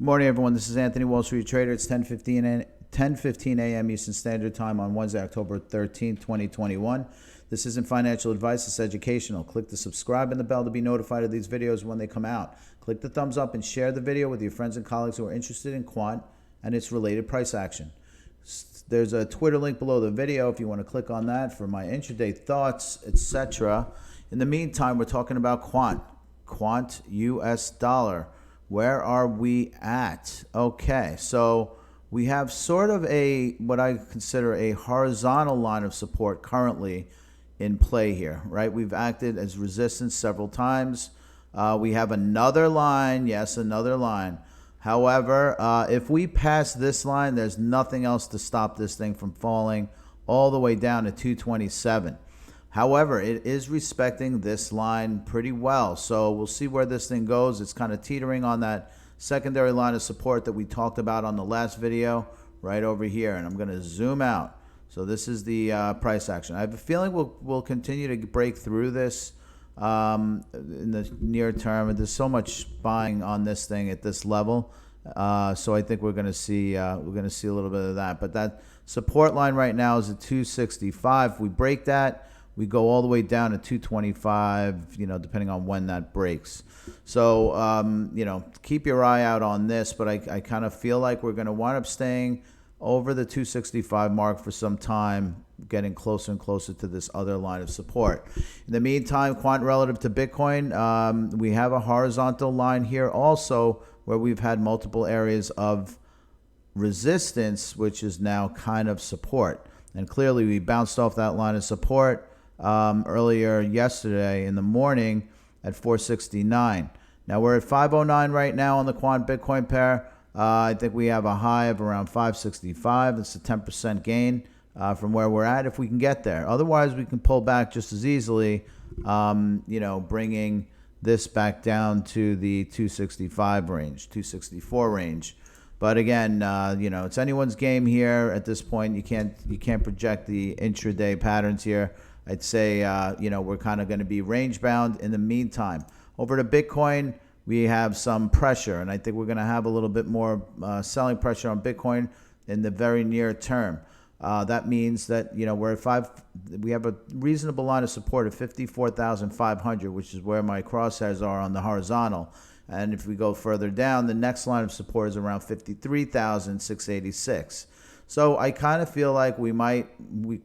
Good morning, everyone. This is Anthony, Wall Street Trader. It's 10:15 a.m. Eastern Standard Time on Wednesday, October 13th, 2021. This isn't financial advice. It's educational. Click the subscribe and the bell to be notified of these videos when they come out. Click the thumbs up and share the video with your friends and colleagues who are interested in Quant and its related price action. There's a Twitter link below the video if you want to click on that for my intraday thoughts, etc. In the meantime, we're talking about Quant US dollar. Where are we at? Okay, so we have sort of what I consider a horizontal line of support currently in play here, right? We've acted as resistance several times. We have another line, yes, another line. However, if we pass this line, there's nothing else to stop this thing from falling all the way down to 227. However, it is respecting this line pretty well. So we'll see where this thing goes. It's kind of teetering on that secondary line of support that we talked about on the last video right over here. And I'm going to zoom out. So this is the price action. I have a feeling we'll continue to break through this in the near term. There's so much buying on this thing at this level. So I think we're going to see a little bit of that. But that support line right now is at 265. If we break that, we go all the way down to 225, depending on when that breaks. So, keep your eye out on this, but I kind of feel like we're going to wind up staying over the 265 mark for some time, getting closer and closer to this other line of support. In the meantime, Quant relative to Bitcoin, we have a horizontal line here also where we've had multiple areas of resistance, which is now kind of support. And clearly we bounced off that line of support earlier yesterday in the morning at 469. Now we're at 509 right now on the Quant Bitcoin pair. I think we have a high of around 565. That's a 10% gain from where we're at if we can get there. Otherwise, we can pull back just as easily, bringing this back down to the 265 range, 264 range. But again, it's anyone's game here at this point. You can't project the intraday patterns here. I'd say, we're kind of going to be range bound in the meantime. Over to Bitcoin, we have some pressure, and I think we're going to have a little bit more selling pressure on Bitcoin in the very near term. That means that, we're at we have a reasonable line of support of 54,500, which is where my crosshairs are on the horizontal. And if we go further down, the next line of support is around 53,686. So I kind of feel like we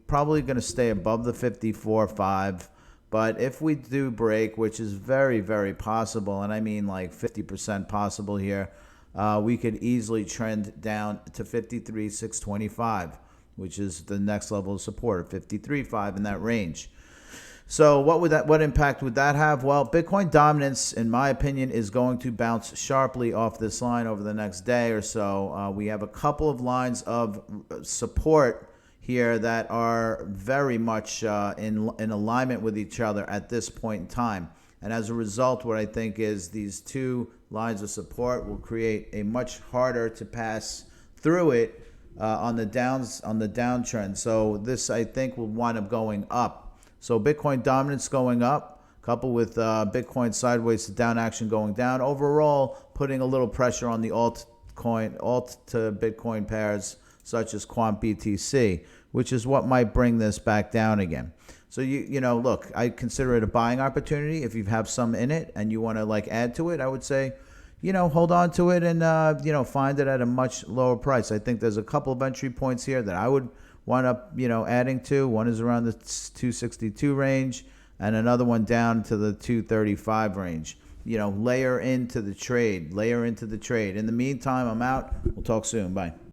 probably going to stay above the 54.5. But if we do break, which is very, very possible, and I mean like 50% possible here, we could easily trend down to 53,625, which is the next level of support, 53.5 in that range. So what impact would that have? Well, Bitcoin dominance, in my opinion, is going to bounce sharply off this line over the next day or so. We have a couple of lines of support here that are very much in alignment with each other at this point in time. And as a result, what I think is these two lines of support will create a much harder to pass through it on the downtrend. So this, I think, will wind up going up. So Bitcoin dominance going up, coupled with Bitcoin sideways to down action going down. Overall, putting a little pressure on the alt to Bitcoin pairs such as Quant BTC, which is what might bring this back down again. So look, I consider it a buying opportunity. If you have some in it and you want to add to it, I would say, hold on to it and find it at a much lower price. I think there's a couple of entry points here that I would wind up, adding to. One is around the 262 range and another one down to the 235 range. Layer into the trade. In the meantime, I'm out. We'll talk soon. Bye.